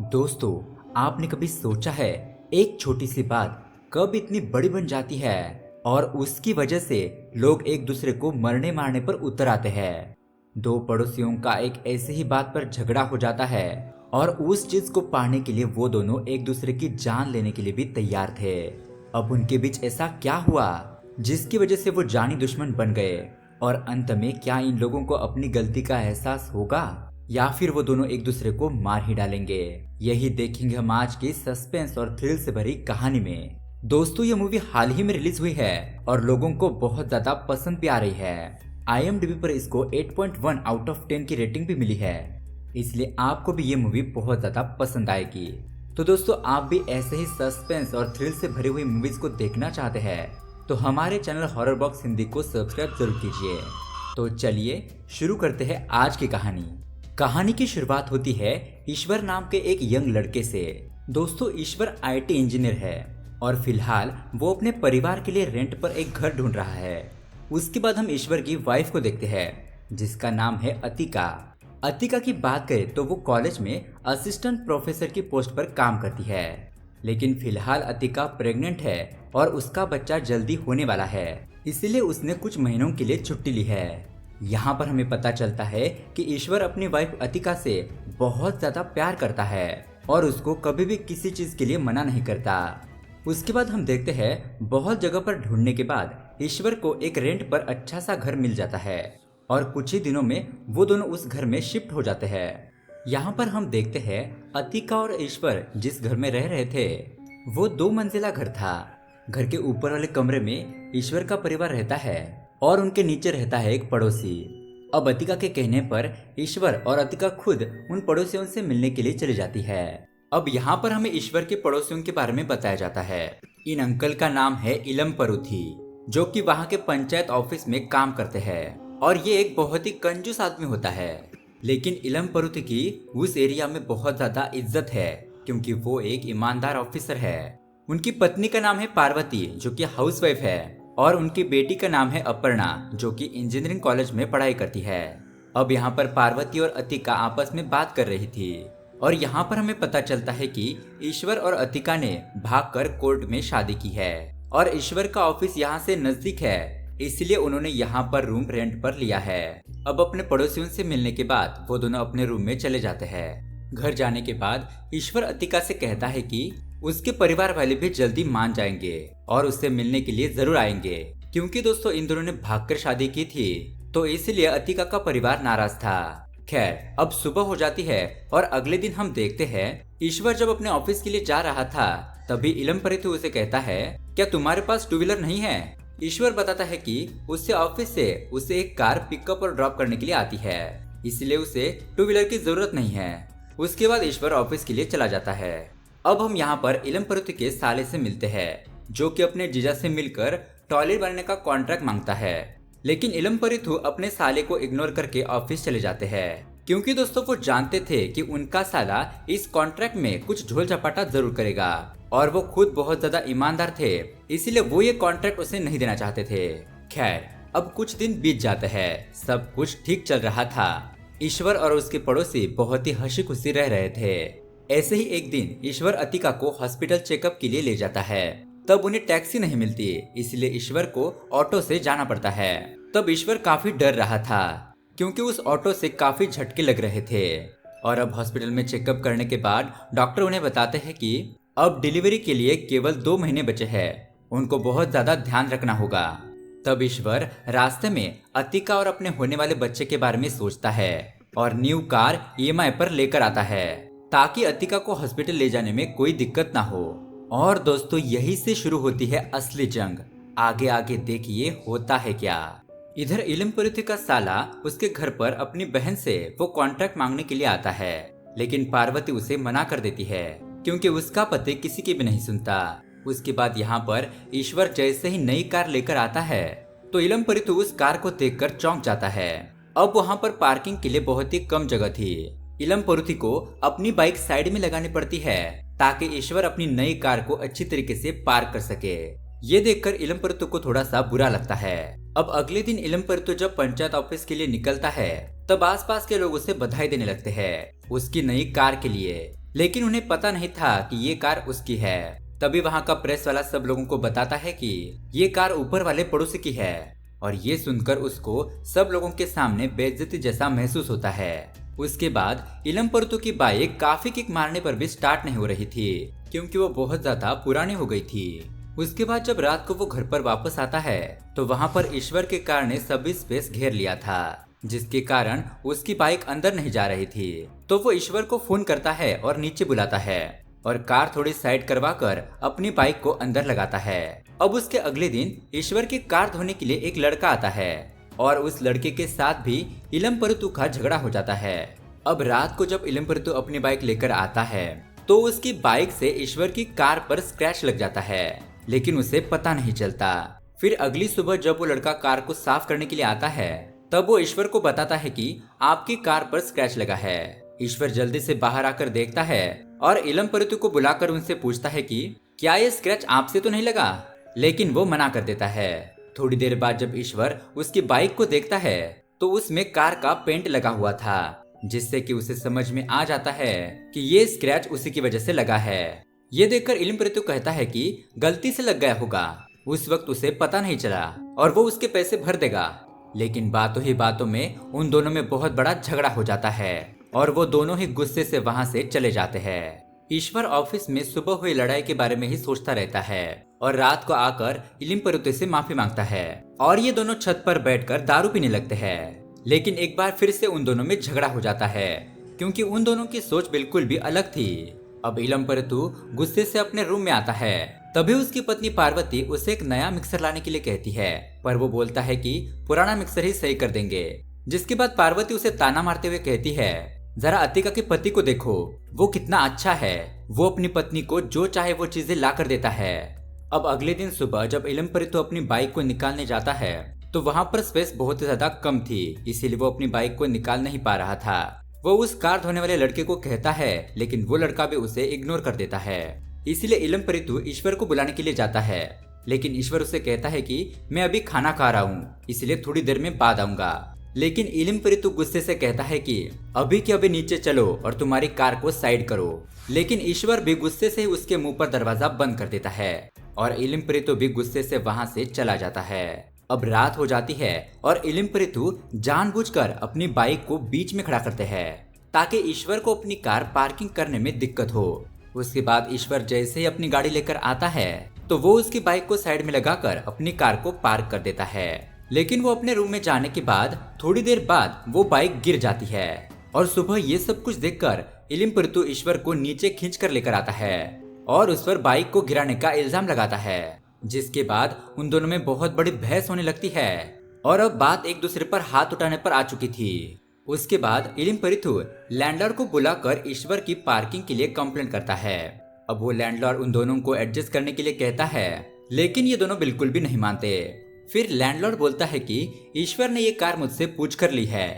दोस्तों, आपने कभी सोचा है एक छोटी सी बात कब इतनी बड़ी बन जाती है और उसकी वजह से लोग एक दूसरे को मरने मारने पर उतर आते हैं। दो पड़ोसियों का एक ऐसे ही बात पर झगड़ा हो जाता है और उस चीज को पाने के लिए वो दोनों एक दूसरे की जान लेने के लिए भी तैयार थे। अब उनके बीच ऐसा क्या हुआ जिसकी वजह से वो जानी दुश्मन बन गए और अंत में क्या इन लोगों को अपनी गलती का एहसास होगा या फिर वो दोनों एक दूसरे को मार ही डालेंगे। यही देखेंगे हम आज की सस्पेंस और थ्रिल से भरी कहानी में। दोस्तों, ये मूवी हाल ही में रिलीज हुई है और लोगों को बहुत ज्यादा पसंद भी आ रही है। IMDb पर इसको 8.1 आउट ऑफ 10 की रेटिंग भी मिली है, इसलिए आपको भी ये मूवी बहुत ज्यादा पसंद आएगी। तो दोस्तों, आप भी ऐसे ही सस्पेंस और थ्रिल से भरी हुई मूवीज को देखना चाहते हैं तो हमारे चैनल हॉरर बॉक्स हिंदी को सब्सक्राइब जरूर कीजिए। तो चलिए शुरू करते हैं आज की कहानी। कहानी की शुरुआत होती है ईश्वर नाम के एक यंग लड़के से। दोस्तों, ईश्वर IT इंजीनियर है और फिलहाल वो अपने परिवार के लिए रेंट पर एक घर ढूंढ रहा है। उसके बाद हम ईश्वर की वाइफ को देखते हैं जिसका नाम है अतिका। अतिका की बात करें तो वो कॉलेज में असिस्टेंट प्रोफेसर की पोस्ट पर काम करती है, लेकिन फिलहाल अतिका प्रेग्नेंट है और उसका बच्चा जल्दी होने वाला है, इसलिए उसने कुछ महीनों के लिए छुट्टी ली है। यहाँ पर हमें पता चलता है कि ईश्वर अपनी वाइफ अतिका से बहुत ज्यादा प्यार करता है और उसको कभी भी किसी चीज के लिए मना नहीं करता। उसके बाद हम देखते हैं बहुत जगह पर ढूंढने के बाद ईश्वर को एक रेंट पर अच्छा सा घर मिल जाता है और कुछ ही दिनों में वो दोनों उस घर में शिफ्ट हो जाते हैं। यहाँ पर हम देखते हैं अतिका और ईश्वर जिस घर में रह रहे थे वो 2 मंजिला घर था। घर के ऊपर वाले कमरे में ईश्वर का परिवार रहता है और उनके नीचे रहता है एक पड़ोसी। अब अतिका के कहने पर ईश्वर और अतिका खुद उन पड़ोसियों से मिलने के लिए चली जाती है। अब यहाँ पर हमें ईश्वर के पड़ोसियों के बारे में बताया जाता है। इन अंकल का नाम है इलम परुथी, जो कि वहाँ के पंचायत ऑफिस में काम करते हैं और ये एक बहुत ही कंजूस आदमी होता है। लेकिन इलम परुथी की उस एरिया में बहुत ज्यादा इज्जत है क्योंकि वो एक ईमानदार ऑफिसर है। उनकी पत्नी का नाम है पार्वती, जो कि हाउसवाइफ है, और उनकी बेटी का नाम है अपर्णा, जो कि इंजीनियरिंग कॉलेज में पढ़ाई करती है। अब यहाँ पर पार्वती और अतिका आपस में बात कर रही थी और यहाँ पर हमें पता चलता है कि ईश्वर और अतिका ने भागकर कोर्ट में शादी की है और ईश्वर का ऑफिस यहाँ से नजदीक है, इसलिए उन्होंने यहाँ पर रूम रेंट पर लिया है। अब अपने पड़ोसियों से मिलने के बाद वो दोनों अपने रूम में चले जाते हैं। घर जाने के बाद ईश्वर अतिका से कहता है कि उसके परिवार वाले भी जल्दी मान जाएंगे और उससे मिलने के लिए जरूर आएंगे, क्योंकि दोस्तों इन दोनों ने भागकर शादी की थी तो इसलिए अतिका का परिवार नाराज था। खैर, अब सुबह हो जाती है और अगले दिन हम देखते हैं ईश्वर जब अपने ऑफिस के लिए जा रहा था तभी इलम परुथी उसे कहता है, क्या तुम्हारे पास 2 व्हीलर नहीं है? ईश्वर बताता है कि उससे ऑफिस से उसे एक कार पिकअप और ड्रॉप करने के लिए आती है, इसलिए उसे 2 व्हीलर की जरूरत नहीं है। उसके बाद ईश्वर ऑफिस के लिए चला जाता है। अब हम यहाँ पर इलम परुथी के साले से मिलते हैं, जो कि अपने जीजा से मिलकर टॉयलेट बनाने का कॉन्ट्रैक्ट मांगता है, लेकिन इलम परुथी अपने साले को इग्नोर करके ऑफिस चले जाते हैं, क्योंकि दोस्तों वो जानते थे कि उनका साला इस कॉन्ट्रैक्ट में कुछ झोल झपाटा जरूर करेगा और वो खुद बहुत ज्यादा ईमानदार थे, इसीलिए वो ये कॉन्ट्रैक्ट उसे नहीं देना चाहते थे। खैर, अब कुछ दिन बीत जाते हैं, सब कुछ ठीक चल रहा था। ईश्वर और उसके पड़ोसी बहुत ही हंसी खुशी रह रहे थे। ऐसे ही एक दिन ईश्वर अतिका को हॉस्पिटल चेकअप के लिए ले जाता है। तब उन्हें टैक्सी नहीं मिलती, इसलिए ईश्वर को ऑटो से जाना पड़ता है। तब ईश्वर काफी डर रहा था क्योंकि उस ऑटो से काफी झटके लग रहे थे। और अब हॉस्पिटल में चेकअप करने के बाद डॉक्टर उन्हें बताते हैं कि अब डिलीवरी के लिए केवल 2 महीने बचे हैं, उनको बहुत ज्यादा ध्यान रखना होगा। तब ईश्वर रास्ते में अतिका और अपने होने वाले बच्चे के बारे में सोचता है और न्यू कार EMI पर लेकर आता है ताकि अतिका को हॉस्पिटल ले जाने में कोई दिक्कत ना हो। और दोस्तों, यही से शुरू होती है असली जंग। आगे आगे देखिए होता है क्या। इधर इलम परुथी का साला उसके घर पर अपनी बहन से वो कॉन्ट्रैक्ट मांगने के लिए आता है, लेकिन पार्वती उसे मना कर देती है क्योंकि उसका पति किसी की भी नहीं सुनता। उसके बाद यहाँ पर ईश्वर जैसे ही नई कार लेकर आता है तो इलम परुथी उस कार को देखकर चौंक जाता है। अब वहाँ पर पार्किंग के लिए बहुत ही कम जगह थी। इलम परुथी को अपनी बाइक साइड में लगानी पड़ती है ताकि ईश्वर अपनी नई कार को अच्छी तरीके से पार्क कर सके। ये देखकर इलम परुथी को थोड़ा सा बुरा लगता है। अब अगले दिन इलम परुथी जब पंचायत ऑफिस के लिए निकलता है तब आसपास के लोग उसे बधाई देने लगते हैं उसकी नई कार के लिए। लेकिन उन्हें पता नहीं था कि ये कार उसकी है। तभी वहाँ का प्रेस वाला सब लोगों को बताता है कि ये कार ऊपर वाले पड़ोसी की है, और ये सुनकर उसको सब लोगों के सामने बेइज्जती जैसा महसूस होता है। उसके बाद इलमपर्तु की बाइक काफी किक मारने पर भी स्टार्ट नहीं हो रही थी, क्योंकि वो बहुत ज्यादा पुरानी हो गई थी। उसके बाद जब रात को वो घर पर वापस आता है तो वहाँ पर ईश्वर के कार ने सभी स्पेस घेर लिया था, जिसके कारण उसकी बाइक अंदर नहीं जा रही थी। तो वो ईश्वर को फोन करता है और नीचे बुलाता है और कार थोड़ी साइड करवा कर अपनी बाइक को अंदर लगाता है। अब उसके अगले दिन ईश्वर की कार धोने के लिए एक लड़का आता है और उस लड़के के साथ भी इलमपर्तु का झगड़ा हो जाता है। अब रात को जब इलमपर्तु अपनी बाइक लेकर आता है तो उसकी बाइक से ईश्वर की कार पर स्क्रैच लग जाता है, लेकिन उसे पता नहीं चलता। फिर अगली सुबह जब वो लड़का कार को साफ करने के लिए आता है तब वो ईश्वर को बताता है कि आपकी कार पर स्क्रैच लगा है। ईश्वर जल्दी से बाहर आकर देखता है और इलमपर्तु को बुलाकर उनसे पूछता है कि क्या ये स्क्रैच आपसे तो नहीं लगा, लेकिन वो मना कर देता है। थोड़ी देर बाद जब ईश्वर उसकी बाइक को देखता है तो उसमें कार का पेंट लगा हुआ था, जिससे कि उसे समझ में आ जाता है कि ये स्क्रैच उसी की वजह से लगा है। ये देखकर इलमपर्तु कहता है कि गलती से लग गया होगा, उस वक्त उसे पता नहीं चला और वो उसके पैसे भर देगा। लेकिन बातों ही बातों में उन दोनों में बहुत बड़ा झगड़ा हो जाता है और वो दोनों ही गुस्से से वहाँ से चले जाते हैं। ईश्वर ऑफिस में सुबह हुई लड़ाई के बारे में ही सोचता रहता है और रात को आकर इलमपर्तु से माफी मांगता है और ये दोनों छत पर बैठकर दारू पीने लगते हैं। लेकिन एक बार फिर से उन दोनों में झगड़ा हो जाता है, क्योंकि उन दोनों की सोच बिल्कुल भी अलग थी। अब इलमपर्तु गुस्से से अपने रूम में आता है। तभी उसकी पत्नी पार्वती उसे एक नया मिक्सर लाने के लिए कहती है, पर वो बोलता है कि पुराना मिक्सर ही सही कर देंगे। जिसके बाद पार्वती उसे ताना मारते हुए कहती है, जरा अतिका के पति को देखो, वो कितना अच्छा है, वो अपनी पत्नी को जो चाहे वो चीजें ला कर देता है। अब अगले दिन सुबह जब इलमपर्तु अपनी बाइक को निकालने जाता है तो वहाँ पर स्पेस बहुत ही ज्यादा कम थी, इसीलिए वो अपनी बाइक को निकाल नहीं पा रहा था। वो उस कार धोने वाले लड़के को कहता है, लेकिन वो लड़का भी उसे इग्नोर कर देता है। इसीलिए इलमपर्तु ईश्वर को बुलाने के लिए जाता है, लेकिन ईश्वर उसे कहता है कि मैं अभी खाना खा रहा हूँ, इसलिए थोड़ी देर में बाद आऊंगा। लेकिन इलमपर्तु गुस्से से कहता है कि अभी के अभी नीचे चलो और तुम्हारी कार को साइड करो। लेकिन ईश्वर भी गुस्से से उसके मुंह पर दरवाजा बंद कर देता है और इलमपर्तु भी गुस्से से वहां से चला जाता है। अब रात हो जाती है और इलमपर्तु जानबूझकर अपनी बाइक को बीच में खड़ा करते हैं ताकि ईश्वर को अपनी कार पार्किंग करने में दिक्कत हो। उसके बाद ईश्वर जैसे ही अपनी गाड़ी लेकर आता है तो वो उसकी बाइक को साइड में लगाकर अपनी कार को पार्क कर देता है। लेकिन वो अपने रूम में जाने के बाद थोड़ी देर बाद वो बाइक गिर जाती है और सुबह ये सब कुछ देखकर इलमपर्तु ईश्वर को नीचे खींच कर लेकर आता है और उस पर बाइक को गिराने का इल्जाम लगाता है। जिसके बाद उन दोनों में बहुत बड़ी बहस होने लगती है और अब बात एक दूसरे पर हाथ उठाने पर आ चुकी थी। उसके बाद इलमपर्तु लैंडलॉर्ड को बुलाकर ईश्वर की पार्किंग के लिए कंप्लेंट करता है। अब वो लैंडलॉर्ड उन दोनों को एडजस्ट करने के लिए कहता है, लेकिन ये दोनों बिल्कुल भी नहीं मानते। फिर लैंडलॉर्ड बोलता है कि ईश्वर ने ये कार मुझसे पूछ कर ली है,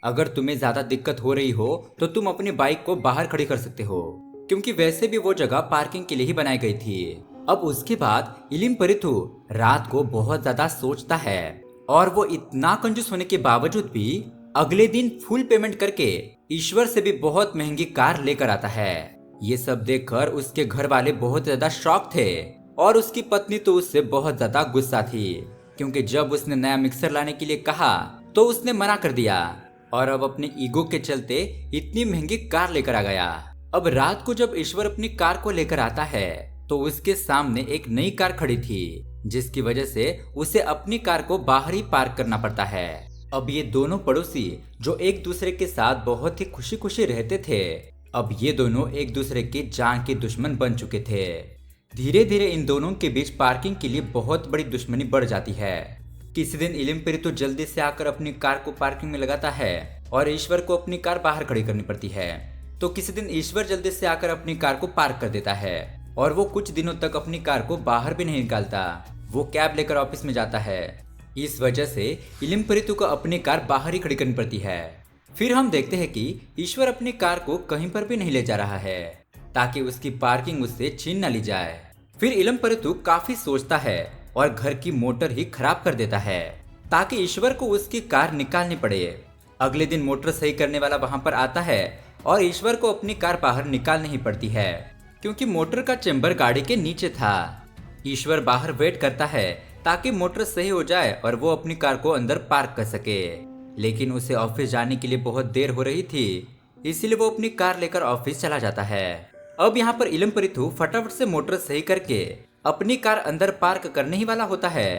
अगर तुम्हें ज्यादा दिक्कत हो रही हो तो तुम अपनी बाइक को बाहर खड़ी कर सकते हो, क्योंकि वैसे भी वो जगह पार्किंग के लिए ही बनाई गई थी। अब उसके बाद इलमपर्तु रात को बहुत ज्यादा सोचता है और वो इतना कंजूस होने के बावजूद भी अगले दिन फुल पेमेंट करके ईश्वर से भी बहुत महंगी कार लेकर आता है। ये सब देखकर उसके घर वाले बहुत ज्यादा शॉक थे और उसकी पत्नी तो उससे बहुत ज्यादा गुस्सा थी, क्योंकि जब उसने नया मिक्सर लाने के लिए कहा तो उसने मना कर दिया और अब अपने ईगो के चलते इतनी महंगी कार लेकर आ गया। अब रात को जब ईश्वर अपनी कार को लेकर आता है तो उसके सामने एक नई कार खड़ी थी, जिसकी वजह से उसे अपनी कार को बाहर ही पार्क करना पड़ता है। अब ये दोनों पड़ोसी जो एक दूसरे के साथ बहुत ही खुशी खुशी रहते थे, अब ये दोनों एक दूसरे की जान के दुश्मन बन चुके थे। धीरे धीरे इन दोनों के बीच पार्किंग के लिए बहुत बड़ी दुश्मनी बढ़ जाती है। किसी दिन इलमपर्तु जल्दी से आकर अपनी कार को पार्किंग में लगाता है और ईश्वर को अपनी कार बाहर खड़ी करनी पड़ती है। तो किसी दिन ईश्वर जल्दी से आकर अपनी कार को पार्क कर देता है और वो कुछ दिनों तक अपनी कार को बाहर भी नहीं निकालता। वो कैब लेकर ऑफिस में जाता है। इस वजह से इलमपर्तु को अपनी कार बाहर ही खड़ी करनी पड़ती है। फिर हम देखते हैं कि ईश्वर अपनी कार को कहीं पर भी नहीं ले जा रहा है ताकि उसकी पार्किंग उससे छीन न ली जाए। फिर इलमपर्तु काफी सोचता है और घर की मोटर ही खराब कर देता है ताकि ईश्वर को उसकी कार निकालनी पड़े। अगले दिन मोटर सही करने वाला वहां पर आता है और ईश्वर को अपनी कार बाहर निकालनी ही पड़ती है क्योंकि मोटर का चेंबर गाड़ी के नीचे था। ईश्वर बाहर वेट करता है ताकि मोटर सही हो जाए और वो अपनी कार को अंदर पार्क कर सके, लेकिन उसे ऑफिस जाने के लिए बहुत देर हो रही थी, इसीलिए वो अपनी कार लेकर ऑफिस चला जाता है। अब यहाँ पर इलम परीथु फटाफट से मोटर सही करके अपनी कार अंदर पार्क करने ही वाला होता है।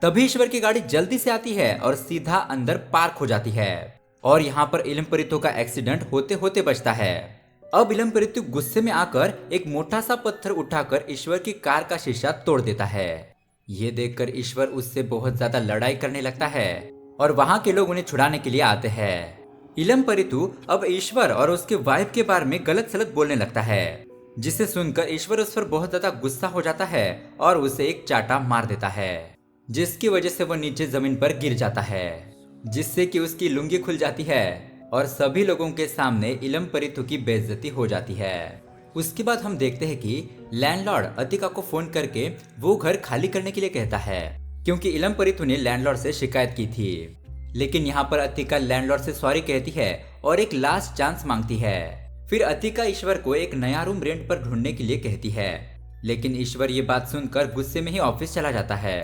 तभी ईश्वर की गाड़ी जल्दी से आती है और सीधा अंदर पार्क हो जाती है और यहाँ पर इलम परीथु का एक्सीडेंट होते होते बचता है। अब इलम परीथु गुस्से में आकर एक मोटा सा पत्थर उठाकर ईश्वर की कार का शीशा तोड़ देता है। ये देखकर ईश्वर उससे बहुत ज्यादा लड़ाई करने लगता है और वहां के लोग उन्हें छुड़ाने के लिए आते हैं। इलम परीथु अब ईश्वर और उसके वाइफ के बारे में गलत सलत बोलने लगता है, जिसे सुनकर ईश्वर उस पर बहुत ज्यादा गुस्सा हो जाता है और उसे एक चाटा मार देता है, जिसकी वजह से वो नीचे जमीन पर गिर जाता है, जिससे कि उसकी लुंगी खुल जाती है और सभी लोगों के सामने इलम परीथु की बेइज्जती हो जाती है। उसके बाद हम देखते हैं कि लैंडलॉर्ड अतिका को फोन करके वो घर खाली करने के लिए कहता है क्योंकि इलम परीथु ने लैंडलॉर्ड से शिकायत की थी। लेकिन यहाँ पर अतिका लैंडलॉर्ड से सॉरी कहती है और एक लास्ट चांस मांगती है। फिर अतिका ईश्वर को एक नया रूम रेंट पर ढूंढने के लिए कहती है, लेकिन ईश्वर ये बात सुनकर गुस्से में ही ऑफिस चला जाता है।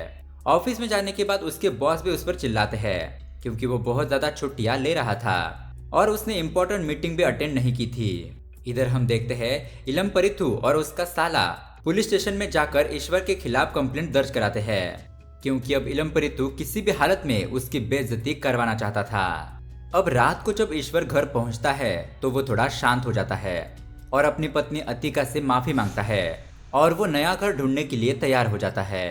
ऑफिस में जाने के बाद उसके बॉस भी उस पर चिल्लाते हैं क्योंकि वो बहुत ज्यादा छुट्टियां ले रहा था और उसने इम्पोर्टेंट मीटिंग भी अटेंड नहीं की थी। इधर हम देखते हैं इलम परीथु और उसका साला पुलिस स्टेशन में जाकर ईश्वर के खिलाफ कंप्लेंट दर्ज कराते हैं क्योंकि अब इलम परीथु किसी भी हालत में उसकी बेइज्जती करवाना चाहता था। अब रात को जब ईश्वर घर पहुंचता है तो वो थोड़ा शांत हो जाता है और अपनी पत्नी अतिका से माफी मांगता है और वो नया घर ढूंढने के लिए तैयार हो जाता है।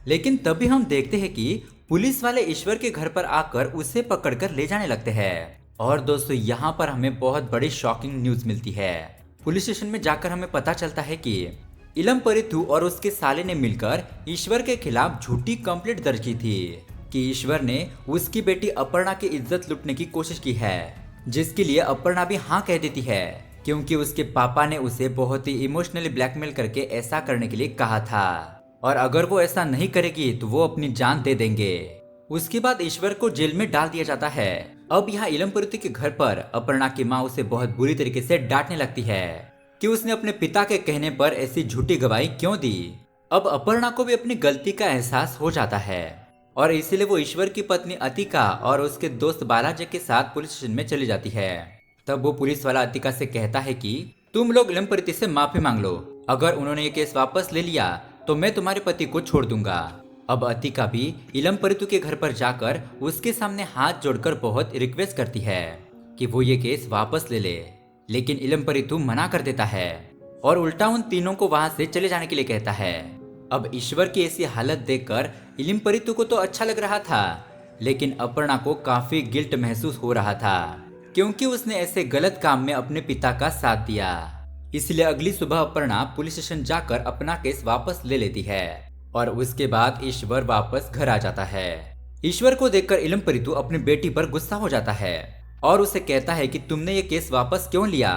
लेकिन तभी हम देखते हैं कि पुलिस वाले ईश्वर के घर पर आकर उसे पकड़कर ले जाने लगते हैं। और दोस्तों यहाँ पर हमें बहुत बड़ी शॉकिंग न्यूज मिलती है। पुलिस स्टेशन में जाकर हमें पता चलता है कि इलम परीथु और उसके साले ने मिलकर ईश्वर के खिलाफ झूठी कंप्लेंट दर्ज की थी कि ईश्वर ने उसकी बेटी अपर्णा की इज्जत लूटने की कोशिश की है, जिसके लिए अपर्णा भी हाँ कह देती है क्योंकि उसके पापा ने उसे बहुत ही इमोशनली ब्लैकमेल करके ऐसा करने के लिए कहा था और अगर वो ऐसा नहीं करेगी तो वो अपनी जान दे देंगे। उसके बाद ईश्वर को जेल में डाल दिया जाता है। अब यहाँ इलम परीथु के घर पर अपर्णा की माँ उसे बहुत बुरी तरीके से डांटने लगती है कि उसने अपने पिता के कहने पर ऐसी झूठी गवाही क्यों दी। अब अपर्णा को भी अपनी गलती का एहसास हो जाता है और इसीलिए वो ईश्वर की पत्नी अतिका और उसके दोस्त बालाजी के साथ पुलिस स्टेशन में चली जाती है। तब वो पुलिस वाला अतिका से कहता है कि तुम लोग इलम परीथु से माफी मांग लो, अगर उन्होंने ये केस वापस ले लिया तो मैं तुम्हारे पति को छोड़ दूंगा। अब अतिका भी इलम परीथु के घर पर जाकर उसके सामने हाथ जोड़कर बहुत रिक्वेस्ट करती है कि वो ये केस वापस ले ले, लेकिन इलम परीथु मना कर देता है और उल्टा उन तीनों को वहां से चले जाने के लिए कहता है। अब ईश्वर की ऐसी हालत देखकर इलम परीथु को तो अच्छा लग रहा था, लेकिन अपर्णा को काफी गिल्ट महसूस हो रहा था क्योंकि उसने ऐसे गलत काम में अपने पिता का साथ दिया। इसलिए अगली सुबह अपर्णा पुलिस स्टेशन जाकर अपना केस वापस ले लेती है और उसके बाद ईश्वर वापस घर आ जाता है। ईश्वर को देखकर इलम परीथु अपनी बेटी पर गुस्सा हो जाता है और उसे कहता है कि तुमने ये केस वापस क्यों लिया,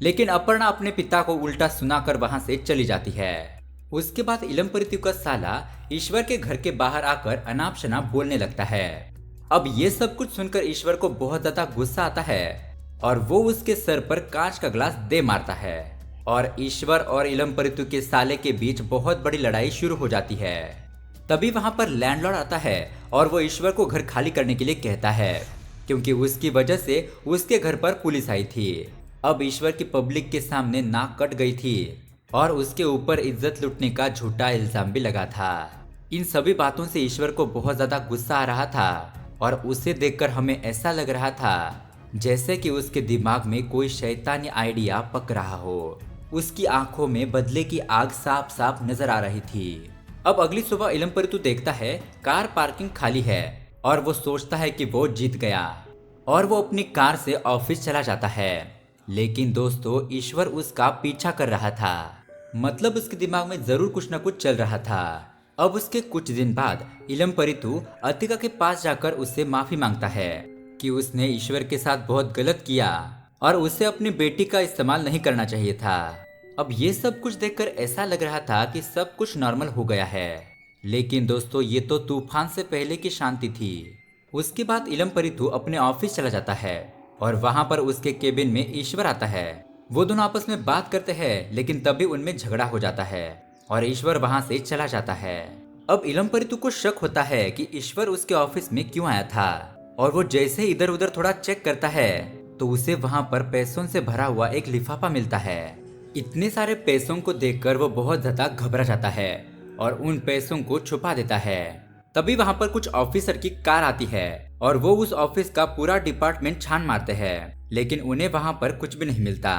लेकिन अपर्णा अपने पिता को उल्टा सुनाकर वहां से चली जाती है। उसके बाद इलम परीथु का साला ईश्वर के घर के बाहर आकर अनाप शनाप बोलने लगता है। अब ये सब कुछ सुनकर ईश्वर को बहुत ज्यादा गुस्सा आता है और वो उसके सर पर कांच का ग्लास दे मारता है और ईश्वर और इलम परीथु के साले के बीच बहुत बड़ी लड़ाई शुरू हो जाती है। तभी वहां पर लैंडलॉर्ड आता है और वो ईश्वर को घर खाली करने के लिए कहता है क्योंकि उसकी वजह से उसके घर पर पुलिस आई थी। अब ईश्वर की पब्लिक के सामने नाक कट गई थी और उसके ऊपर इज्जत लूटने का झूठा इल्जाम भी लगा था। इन सभी बातों से ईश्वर को बहुत ज्यादा गुस्सा आ रहा था और उसे देखकर हमें ऐसा लग रहा था जैसे कि उसके दिमाग में कोई शैतानी आइडिया पक रहा हो। उसकी आंखों में बदले की आग साफ साफ नजर आ रही थी। अब अगली सुबह इलम परीथु देखता है कार पार्किंग खाली है और वो सोचता है कि वो जीत गया और वो अपनी कार से ऑफिस चला जाता है। लेकिन दोस्तों ईश्वर उसका पीछा कर रहा था, मतलब उसके दिमाग में जरूर कुछ न कुछ चल रहा था। अब उसके कुछ दिन बाद इलम परीथु अतिका के पास जाकर उससे माफी मांगता है कि उसने ईश्वर के साथ बहुत गलत किया और उसे अपनी बेटी का इस्तेमाल नहीं करना चाहिए था। अब ये सब कुछ देखकर ऐसा लग रहा था कि सब कुछ नॉर्मल हो गया है, लेकिन दोस्तों ये तो तूफान से पहले की शांति थी। उसके बाद इलम परीथु अपने ऑफिस चला जाता है और वहाँ पर उसके केबिन में ईश्वर आता है। वो दोनों आपस में बात करते हैं, लेकिन तभी उनमें झगड़ा हो जाता है और ईश्वर वहाँ से चला जाता है। अब इलमपरितु को शक होता है कि ईश्वर उसके ऑफिस में क्यों आया था, और वो जैसे इधर उधर थोड़ा चेक करता है तो उसे वहाँ पर पैसों से भरा हुआ एक लिफाफा मिलता है। इतने सारे पैसों को देखकर वो बहुत ज्यादा घबरा जाता है और उन पैसों को छुपा देता है। तभी वहाँ पर कुछ ऑफिसर की कार आती है और वो उस ऑफिस का पूरा डिपार्टमेंट छान मारते हैं, लेकिन उन्हें वहाँ पर कुछ भी नहीं मिलता।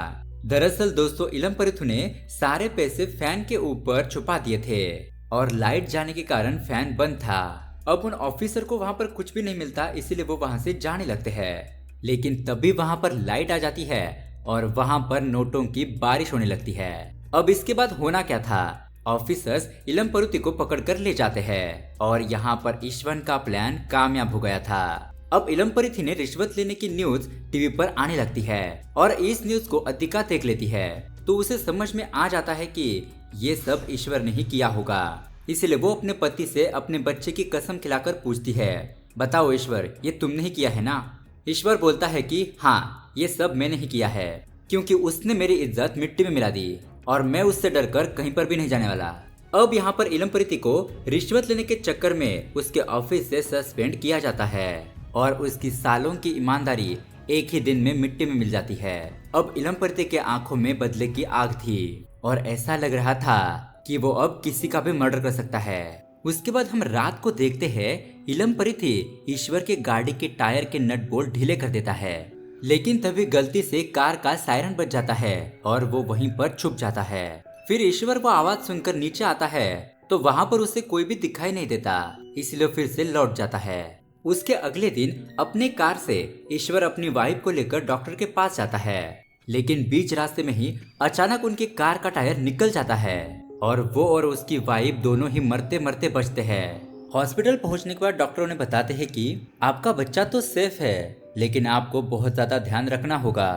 दरअसल दोस्तों, इलमपरितु ने सारे पैसे फैन के ऊपर छुपा दिए थे और लाइट जाने के कारण फैन बंद था। अब उन ऑफिसर को वहाँ पर कुछ भी नहीं मिलता, इसीलिए वो वहाँ से जाने लगते हैं। लेकिन तभी वहाँ पर लाइट आ जाती है और वहाँ पर नोटों की बारिश होने लगती है। अब इसके बाद होना क्या था, ऑफिसर्स इलमपरितु को पकड़कर ले जाते हैं और यहाँ पर ईश्वर का प्लान कामयाब हो गया था। अब इलमपरितु ने रिश्वत लेने की न्यूज टीवी पर आने लगती है और इस न्यूज को अतिका देख लेती है, तो उसे समझ में आ जाता है कि ये सब ईश्वर ने ही किया होगा। इसलिए वो अपने पति से अपने बच्चे की कसम खिलाकर पूछती है, बताओ ईश्वर, ये तुमने ही किया है ना? ईश्वर बोलता है कि हाँ, ये सब मैंने ही किया है, क्योंकि उसने मेरी इज्जत मिट्टी में मिला दी और मैं उससे डरकर कहीं पर भी नहीं जाने वाला। अब यहाँ पर इलमपरितु को रिश्वत लेने के चक्कर में उसके ऑफिस से सस्पेंड किया जाता है और उसकी सालों की ईमानदारी एक ही दिन में मिट्टी में मिल जाती है। अब इलमपरितु के आंखों में बदले की आग थी और ऐसा लग रहा था कि वो अब किसी का भी मर्डर कर सकता है। उसके बाद हम रात को देखते हैं, इलमपरितु ईश्वर के गाड़ी के टायर के नट बोल्ट ढीले कर देता है, लेकिन तभी गलती से कार का सायरन बज जाता है और वो वहीं पर छुप जाता है। फिर ईश्वर वो आवाज सुनकर नीचे आता है तो वहाँ पर उसे कोई भी दिखाई नहीं देता, इसलिए फिर से लौट जाता है। उसके अगले दिन अपने कार से ईश्वर अपनी वाइफ को लेकर डॉक्टर के पास जाता है, लेकिन बीच रास्ते में ही अचानक उनकी कार का टायर निकल जाता है और वो और उसकी वाइफ दोनों ही मरते मरते बचते हैं। हॉस्पिटल पहुंचने के बाद डॉक्टर उन्हें बताते हैं कि आपका बच्चा तो सेफ है, लेकिन आपको बहुत ज्यादा ध्यान रखना होगा।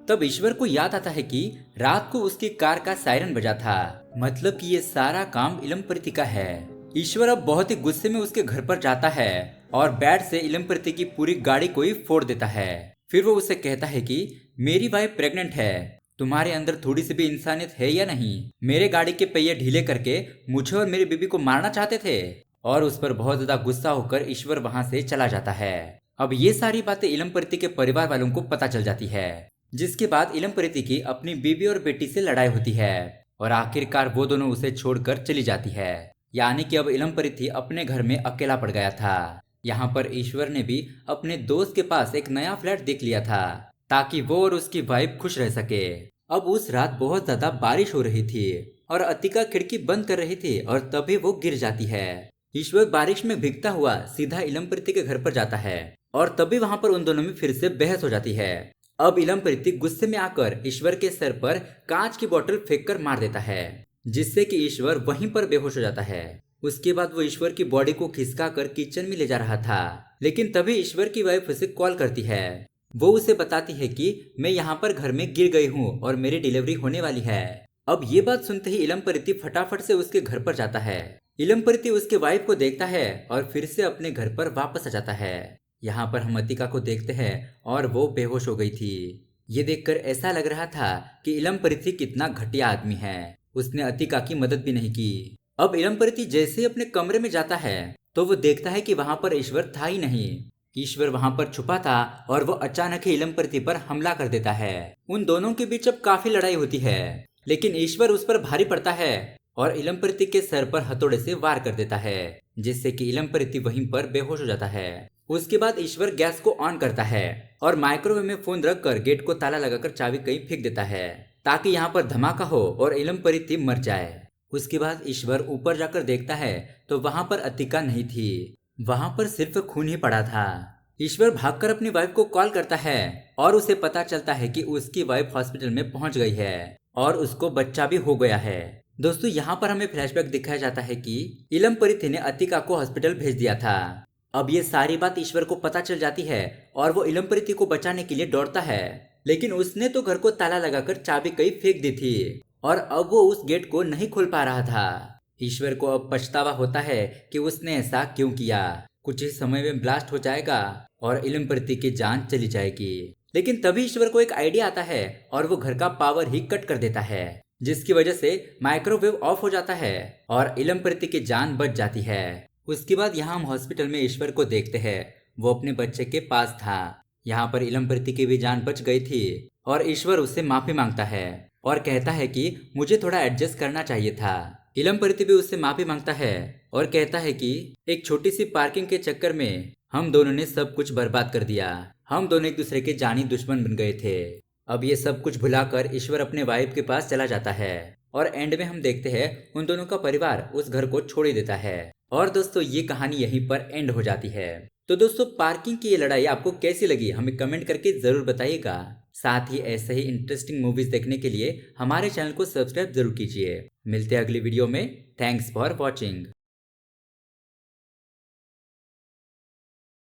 तब ईश्वर को याद आता है कि रात को उसकी कार का सायरन बजा था, मतलब कि ये सारा काम इलमपरितु का है। ईश्वर अब बहुत ही गुस्से में उसके घर पर जाता है और बैट से इलमपरितु की पूरी गाड़ी को ही फोड़ देता है। फिर वो उसे कहता है कि मेरी वाइफ प्रेग्नेंट है, तुम्हारे अंदर थोड़ी सी भी इंसानियत है या नहीं? मेरे गाड़ी के पहिए ढीले करके मुझे और मेरी बीबी को मारना चाहते थे। और उस पर बहुत ज्यादा गुस्सा होकर ईश्वर वहां से चला जाता है। अब ये सारी बातें इलमपरितु के परिवार वालों को पता चल जाती है, जिसके बाद इलमपरितु की अपनी बीबी और बेटी से लड़ाई होती है और आखिरकार वो दोनों उसे छोड़कर चली जाती है। यानी कि अब इलमपरितु अपने घर में अकेला पड़ गया था। यहाँ पर ईश्वर ने भी अपने दोस्त के पास एक नया फ्लैट देख लिया था ताकि वो और उसकी वाइफ खुश रह सके। अब उस रात बहुत ज्यादा बारिश हो रही थी और अतिका खिड़की बंद कर रही थी और तभी वो गिर जाती है। ईश्वर बारिश में भीगता हुआ सीधा इलमपरितु के घर पर जाता है और तभी वहां पर उन दोनों में फिर से बहस हो जाती है। अब इलमपरितु गुस्से में आकर ईश्वर के सर पर कांच की बोतल फेंककर मार देता है, जिससे कि ईश्वर वहीं पर बेहोश हो जाता है। उसके बाद वो ईश्वर की बॉडी को खिसका कर किचन में ले जा रहा था, लेकिन तभी ईश्वर की वाइफ उसे कॉल करती है। वो उसे बताती है कि मैं यहाँ पर घर में गिर गई हूँ और मेरी डिलीवरी होने वाली है। अब ये बात सुनते ही इलमपरितु फटाफट से उसके घर पर जाता है। इलमपरितु उसके वाइफ को देखता है और फिर से अपने घर पर वापस आ जाता है। यहाँ पर हम अतिका को देखते हैं और वो बेहोश हो गई थी। ये देखकर ऐसा लग रहा था कि इलमपरितु कितना घटिया आदमी है, उसने अतिका की मदद भी नहीं की। अब इलमपरितु जैसे ही अपने कमरे में जाता है तो वो देखता है कि वहां पर ईश्वर था ही नहीं। ईश्वर वहां पर छुपा था और वो अचानक ही इलमपरितु पर हमला कर देता है। उन दोनों के बीच अब काफी लड़ाई होती है, लेकिन ईश्वर उस पर भारी पड़ता है और इलमपरितु के सर पर हथौड़े से वार कर देता है, जिससे कि इलमपरितु वहीं पर बेहोश हो जाता है। उसके बाद ईश्वर गैस को ऑन करता है और माइक्रोवेव में फोन रखकर गेट को ताला लगाकर चाबी कहीं फेंक देता है ताकि यहाँ पर धमाका हो और इलमपरितु मर जाए। उसके बाद ईश्वर ऊपर जाकर देखता है तो वहां पर अतिका नहीं थी, वहां पर सिर्फ खून ही पड़ा था। ईश्वर भागकर अपनी वाइफ को कॉल करता है और उसे पता चलता है कि उसकी वाइफ हॉस्पिटल में पहुंच गई है और उसको बच्चा भी हो गया है। दोस्तों, यहाँ पर हमें फ्लैशबैक दिखाया जाता है कि इलमपरितु ने अतिका को हॉस्पिटल भेज दिया था। अब ये सारी बात ईश्वर को पता चल जाती है और वो इलमपरितु को बचाने के लिए दौड़ता है, लेकिन उसने तो घर को ताला लगाकर चाबी कहीं फेंक दी थी और अब वो उस गेट को नहीं खोल पा रहा था। ईश्वर को अब पछतावा होता है कि उसने ऐसा क्यों किया। कुछ ही समय में ब्लास्ट हो जाएगा और इलमपरितु की जान चली जाएगी। लेकिन तभी ईश्वर को एक आइडिया आता है और वो घर का पावर ही कट कर देता है, जिसकी वजह से माइक्रोवेव ऑफ हो जाता है और इलमप्रीति की जान बच जाती है। उसके बाद यहाँ हम हॉस्पिटल में ईश्वर को देखते हैं। वो अपने बच्चे के पास था। यहाँ पर इलमप्रीति की भी जान बच गई थी और ईश्वर उससे माफी मांगता है और कहता है कि मुझे थोड़ा एडजस्ट करना चाहिए था। इलमप्रीति भी उससे माफी मांगता है और कहता है कि एक छोटी सी पार्किंग के चक्कर में हम दोनों ने सब कुछ बर्बाद कर दिया। हम दोनों एक दूसरे के जानी दुश्मन बन गए थे। अब ये सब कुछ भुलाकर ईश्वर अपने वाइफ के पास चला जाता है और एंड में हम देखते हैं उन दोनों का परिवार उस घर को छोड़ ही देता है। और दोस्तों ये कहानी यहीं पर एंड हो जाती है। तो दोस्तों पार्किंग की ये लड़ाई आपको कैसी लगी हमें कमेंट करके जरूर बताइएगा। साथ ही ऐसे ही इंटरेस्टिंग मूवीज देखने के लिए हमारे चैनल को सब्सक्राइब जरूर कीजिए। मिलते हैं अगली वीडियो में। Thanks for watching.